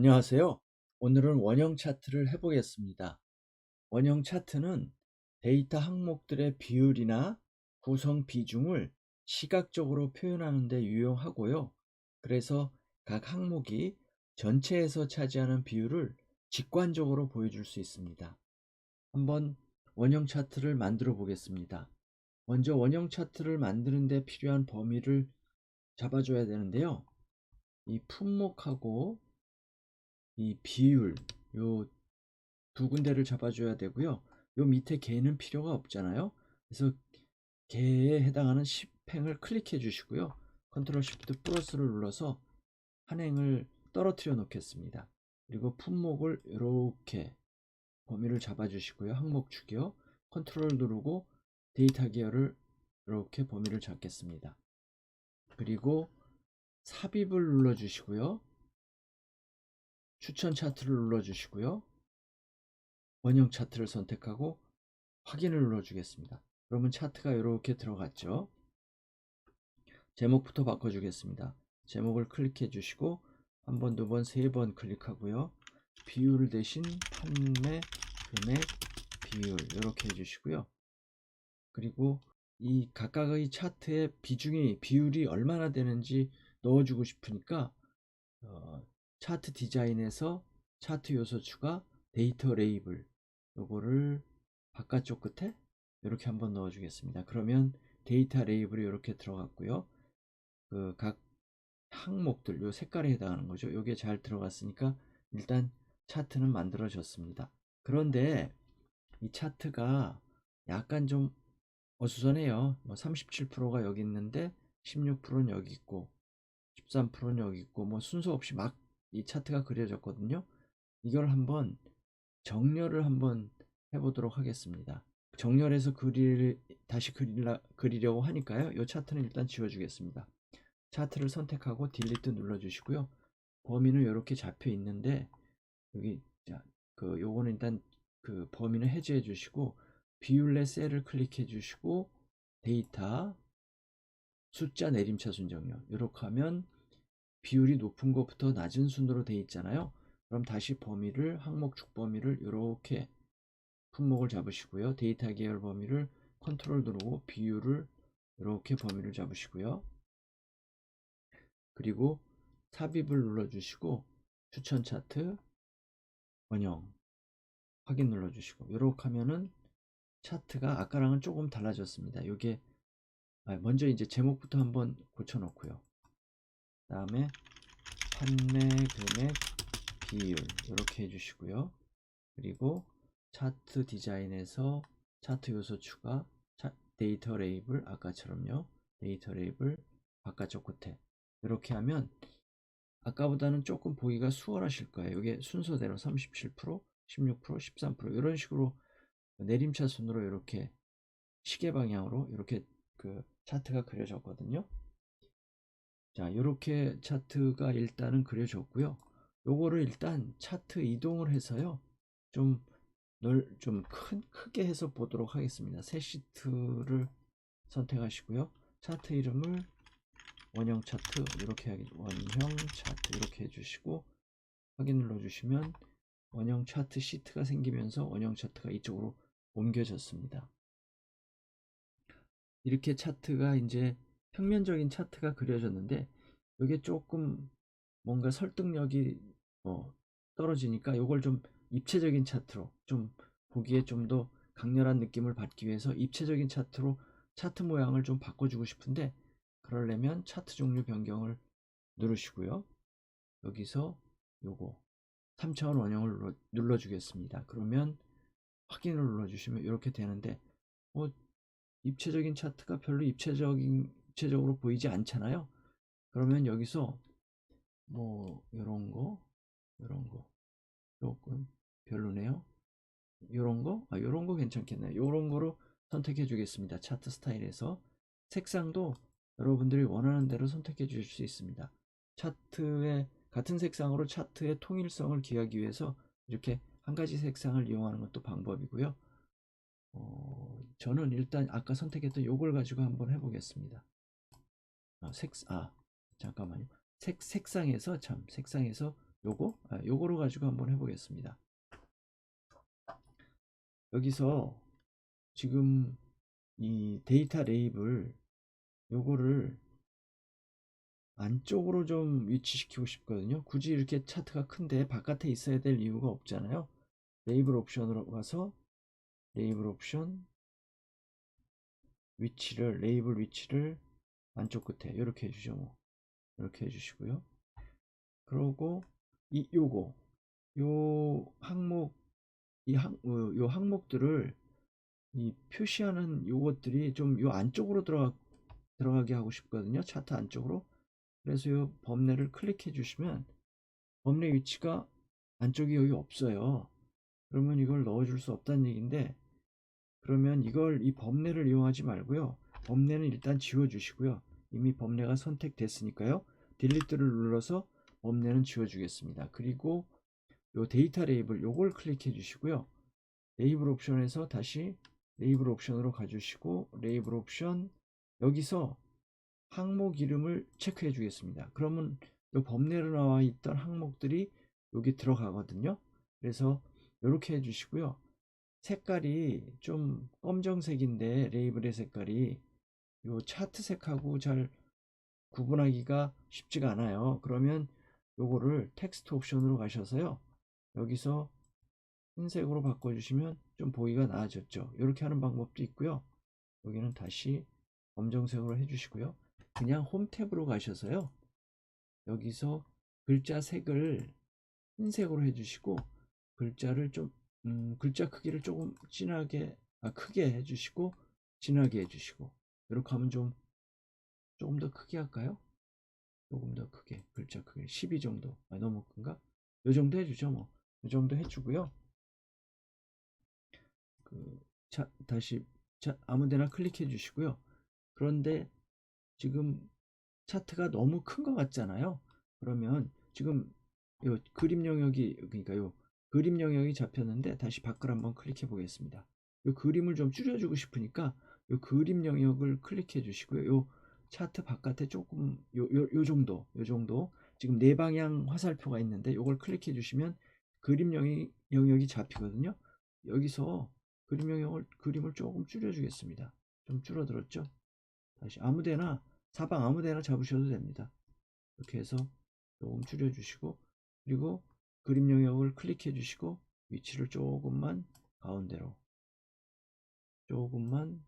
안녕하세요. 오늘은 원형 차트를 해보겠습니다. 원형 차트는 데이터 항목들의 비율이나 구성 비중을 시각적으로 표현하는 데 유용하고요. 그래서 각 항목이 전체에서 차지하는 비율을 직관적으로 보여줄 수 있습니다. 한번 원형 차트를 만들어 보겠습니다. 먼저 원형 차트를 만드는 데 필요한 범위를 잡아줘야 되는데요. 이 품목하고 이 비율, 요 두 군데를 잡아줘야 되고요. 요 밑에 개는 필요가 없잖아요. 그래서 개에 해당하는 10행을 클릭해 주시고요. 컨트롤 쉬프트 플러스를 눌러서 한 행을 떨어뜨려 놓겠습니다. 그리고 품목을 이렇게 범위를 잡아 주시고요. 항목 축이요. 컨트롤 누르고 데이터 계열을 이렇게 범위를 잡겠습니다. 그리고 삽입을 눌러 주시고요. 추천 차트를 눌러 주시고요. 원형 차트를 선택하고 확인을 눌러주겠습니다. 그러면 차트가 이렇게 들어갔죠. 제목부터 바꿔주겠습니다. 제목을 클릭해 주시고 한 번, 두 번, 세 번 클릭하고요. 비율 대신 판매 금액 비율 이렇게 해주시고요. 그리고 이 각각의 차트의 비율이 얼마나 되는지 넣어주고 싶으니까 차트 디자인에서 차트 요소 추가 데이터 레이블 요거를 바깥쪽 끝에 이렇게 한번 넣어 주겠습니다. 그러면 데이터 레이블이 이렇게 들어갔고요. 그 각 항목들 요 색깔에 해당하는 거죠. 요게 잘 들어갔으니까 일단 차트는 만들어졌습니다. 그런데 이 차트가 약간 좀 어수선해요. 뭐 37%가 여기 있는데 16%는 여기 있고 13%는 여기 있고 뭐 순서 없이 막 이 차트가 그려졌거든요. 이걸 한번 정렬을 한번 해보도록 하겠습니다. 정렬해서 다시 그리려고 하니까요. 이 차트는 일단 지워주겠습니다. 차트를 선택하고 딜리트 눌러주시고요. 범위는 이렇게 잡혀 있는데 여기 요거는 일단 그 범위는 해제해 주시고 비율의 셀을 클릭해 주시고 데이터 숫자 내림차 순정요. 이렇게 하면 비율이 높은 것부터 낮은 순으로 되어 있잖아요. 그럼 다시 범위를 항목 주 범위를 이렇게 품목을 잡으시고요. 데이터 계열 범위를 컨트롤 누르고 비율을 이렇게 범위를 잡으시고요. 그리고 삽입을 눌러주시고 추천 차트 원형 확인 눌러주시고 이렇게 하면은 차트가 아까랑은 조금 달라졌습니다. 이게 먼저 이제 제목부터 한번 고쳐 놓고요. 다음에 판매 금액 비율 이렇게 해주시고요. 그리고 차트 디자인에서 차트 요소 추가 데이터 레이블 아까처럼요. 데이터 레이블 바깥쪽 끝에 이렇게 하면 아까보다는 조금 보기가 수월하실 거예요. 이게 순서대로 37%, 16%, 13% 이런 식으로 내림차 순으로 이렇게 시계 방향으로 이렇게 그 차트가 그려졌거든요. 자, 이렇게 차트가 일단은 그려졌고요. 요거를 일단 차트 이동을 해서요. 좀 크게 해서 보도록 하겠습니다. 새 시트를 선택하시고요. 차트 이름을 원형 차트 이렇게 원형 차트 이렇게 해주시고 확인 눌러주시면 원형 차트 시트가 생기면서 원형 차트가 이쪽으로 옮겨졌습니다. 이렇게 차트가 이제 평면적인 차트가 그려졌는데 이게 조금 뭔가 설득력이 떨어지니까 이걸 좀 입체적인 차트로 좀 보기에 좀 더 강렬한 느낌을 받기 위해서 입체적인 차트로 차트 모양을 좀 바꿔주고 싶은데 그러려면 차트 종류 변경을 누르시고요. 여기서 요거 3차원 원형을 눌러주겠습니다. 그러면 확인을 눌러주시면 이렇게 되는데 입체적인 차트가 별로 입체적으로 보이지 않잖아요. 그러면 여기서 뭐 이런 거 조금 별로네요. 요런 거 괜찮겠네요. 요런 거로 선택해 주겠습니다. 차트 스타일에서 색상도 여러분들이 원하는 대로 선택해 주실 수 있습니다. 차트의 같은 색상으로 차트의 통일성을 기하기 위해서 이렇게 한 가지 색상을 이용하는 것도 방법이고요. 저는 일단 아까 선택했던 요걸 가지고 한번 해보겠습니다. 잠깐만요. 색상에서 요거로 가지고 한번 해보겠습니다. 여기서 지금 이 데이터 레이블 요거를 안쪽으로 좀 위치시키고 싶거든요. 굳이 이렇게 차트가 큰데 바깥에 있어야 될 이유가 없잖아요. 레이블 옵션으로 가서 레이블 옵션 위치를 레이블 위치를 안쪽 끝에 이렇게 해주죠. 뭐 이렇게 해주시고요. 그러고 요 항목 요 항목들을 이 표시하는 요것들이 좀 요 안쪽으로 들어가게 하고 싶거든요. 차트 안쪽으로. 그래서 요 범례를 클릭해 주시면 범례 위치가 안쪽이 여기 없어요. 그러면 이걸 넣어줄 수 없다는 얘기인데, 그러면 이 범례를 이용하지 말고요. 범례는 일단 지워 주시고요. 이미 범례가 선택됐으니까요. 딜리트를 눌러서 범례는 지워 주겠습니다. 그리고 요 데이터 레이블 요걸 클릭해 주시고요. 레이블 옵션에서 다시 레이블 옵션으로 가주시고 레이블 옵션 여기서 항목 이름을 체크해 주겠습니다. 그러면 이 범례로 나와 있던 항목들이 여기 들어가거든요. 그래서 이렇게 해주시고요. 색깔이 좀 검정색인데 레이블의 색깔이 이 차트색하고 잘 구분하기가 쉽지가 않아요. 그러면 요거를 텍스트 옵션으로 가셔서요. 여기서 흰색으로 바꿔주시면 좀 보기가 나아졌죠. 이렇게 하는 방법도 있고요. 여기는 다시 검정색으로 해주시고요. 그냥 홈 탭으로 가셔서요. 여기서 글자 색을 흰색으로 해주시고 글자를 좀 글자 크기를 조금 크게 해주시고 진하게 해주시고 이렇게 하면 조금 더 크게 할까요? 조금 더 크게 글자 크기 12 정도. 너무 큰가? 이 정도 해주죠. 뭐 이 정도 해주고요. 다시 아무데나 클릭해 주시고요. 그런데 지금 차트가 너무 큰 것 같잖아요. 그러면 지금 요 그림 영역이 그러니까 요 그림 영역이 잡혔는데 다시 밖을 한번 클릭해 보겠습니다. 요 그림을 좀 줄여주고 싶으니까 요 그림 영역을 클릭해 주시고요. 요 차트 바깥에 조금 요 정도 지금 네 방향 화살표가 있는데 요걸 클릭해 주시면 그림 영역이 잡히거든요. 여기서 그림을 조금 줄여주겠습니다. 좀 줄어들었죠? 다시 사방 아무데나 잡으셔도 됩니다. 이렇게 해서 조금 줄여주시고 그리고 그림 영역을 클릭해 주시고 위치를 조금만 가운데로 조금만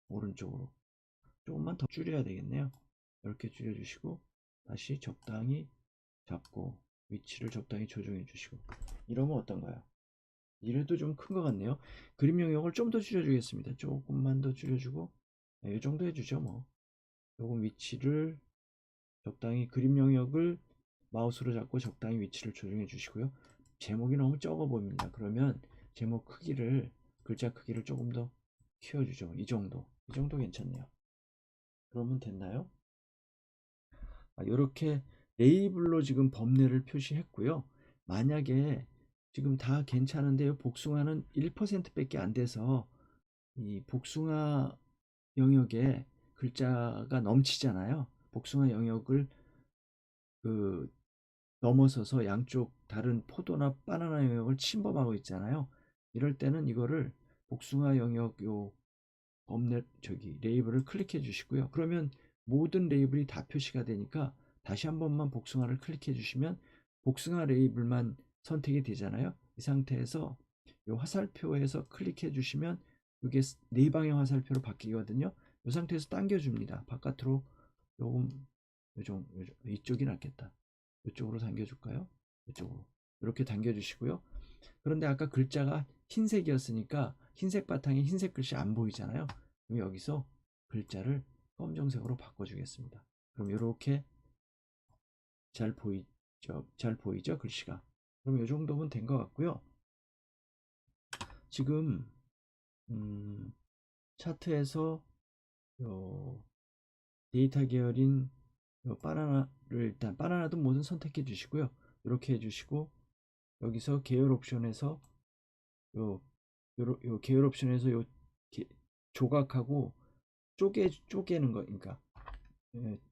오른쪽으로 조금만 더 줄여야 되겠네요. 이렇게 줄여주시고 다시 적당히 잡고 위치를 적당히 조정해 주시고 이러면 어떤가요? 이래도 좀 큰 것 같네요. 그림 영역을 좀 더 줄여주겠습니다. 조금만 더 줄여주고 이 정도 해주죠. 뭐 조금 위치를 적당히 그림 영역을 마우스로 잡고 적당히 위치를 조정해 주시고요. 제목이 너무 적어 보입니다. 그러면 제목 크기를 글자 크기를 조금 더 키워주죠. 이 정도 괜찮네요. 그러면 됐나요? 이렇게 레이블로 지금 범례를 표시했고요. 만약에 지금 다 괜찮은데요. 복숭아는 1%밖에 안 돼서 이 복숭아 영역에 글자가 넘치잖아요. 복숭아 영역을 그 넘어서서 양쪽 다른 포도나 바나나 영역을 침범하고 있잖아요. 이럴 때는 이거를 복숭아 영역 요 범례 레이블을 클릭해 주시고요. 그러면 모든 레이블이 다 표시가 되니까 다시 한 번만 복숭아를 클릭해 주시면 복숭아 레이블만 선택이 되잖아요. 이 상태에서 이 화살표에서 클릭해 주시면 이게 네 방향 화살표로 바뀌거든요. 이 상태에서 당겨 줍니다. 바깥으로 조금 이쪽이 낫겠다. 이쪽으로 당겨 줄까요? 이쪽으로 이렇게 당겨 주시고요. 그런데 아까 글자가 흰색이었으니까 흰색 바탕에 흰색 글씨 안 보이잖아요. 그럼 여기서 글자를 검정색으로 바꿔주겠습니다. 그럼 이렇게 잘 보이죠? 글씨가. 그럼 이 정도면 된 것 같고요. 지금 차트에서 요 데이터 계열인 요 바나나를 일단 바나나도 뭐든 선택해 주시고요. 이렇게 해주시고 여기서 계열 옵션에서 요 계열 옵션에서 조각하고 쪼개는 거, 그러니까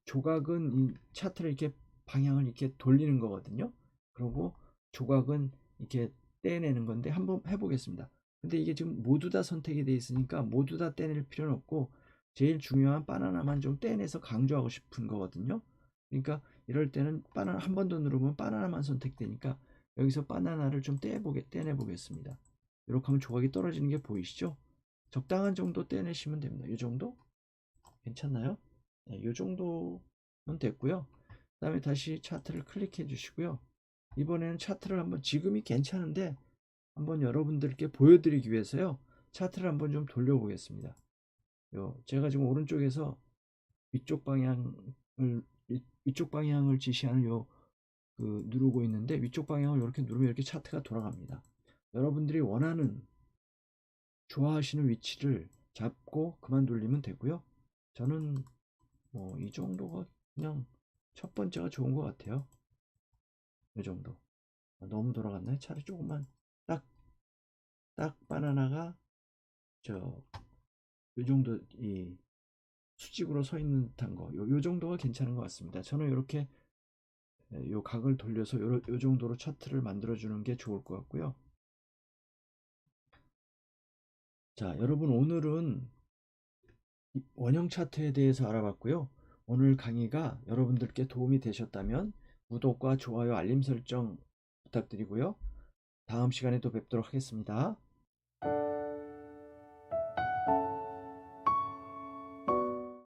조각은 이 차트를 이렇게 방향을 이렇게 돌리는 거거든요. 그리고 조각은 이렇게 떼내는 건데 한번 해보겠습니다. 근데 이게 지금 모두 다 선택이 돼 있으니까 모두 다 떼낼 필요는 없고 제일 중요한 바나나만 좀 떼내서 강조하고 싶은 거거든요. 그러니까 이럴 때는 바나나 한 번 더 누르면 바나나만 선택되니까 여기서 바나나를 좀 떼내보겠습니다. 이렇게 하면 조각이 떨어지는 게 보이시죠? 적당한 정도 떼내시면 됩니다. 이 정도? 괜찮나요? 네, 이 정도면 됐고요. 그 다음에 다시 차트를 클릭해 주시고요. 이번에는 차트를 한번 지금이 괜찮은데 한번 여러분들께 보여드리기 위해서요. 차트를 한번 좀 돌려보겠습니다. 제가 지금 오른쪽에서 위쪽 방향을 위쪽 방향을 지시하는 누르고 있는데 위쪽 방향을 이렇게 누르면 이렇게 차트가 돌아갑니다. 여러분들이 원하는 좋아하시는 위치를 잡고 그만 돌리면 되고요. 저는 뭐 이 정도가 그냥 첫 번째가 좋은 것 같아요. 이 정도. 너무 돌아갔나요? 차라리 조금만 딱 바나나가 저 요 정도 이 수직으로 서 있는 듯한 거, 요 정도가 괜찮은 것 같습니다. 저는 이렇게 요 각을 돌려서 요 정도로 차트를 만들어 주는 게 좋을 것 같고요. 자, 여러분 오늘은 원형 차트에 대해서 알아봤고요. 오늘 강의가 여러분들께 도움이 되셨다면 구독과 좋아요, 알림 설정 부탁드리고요. 다음 시간에 또 뵙도록 하겠습니다.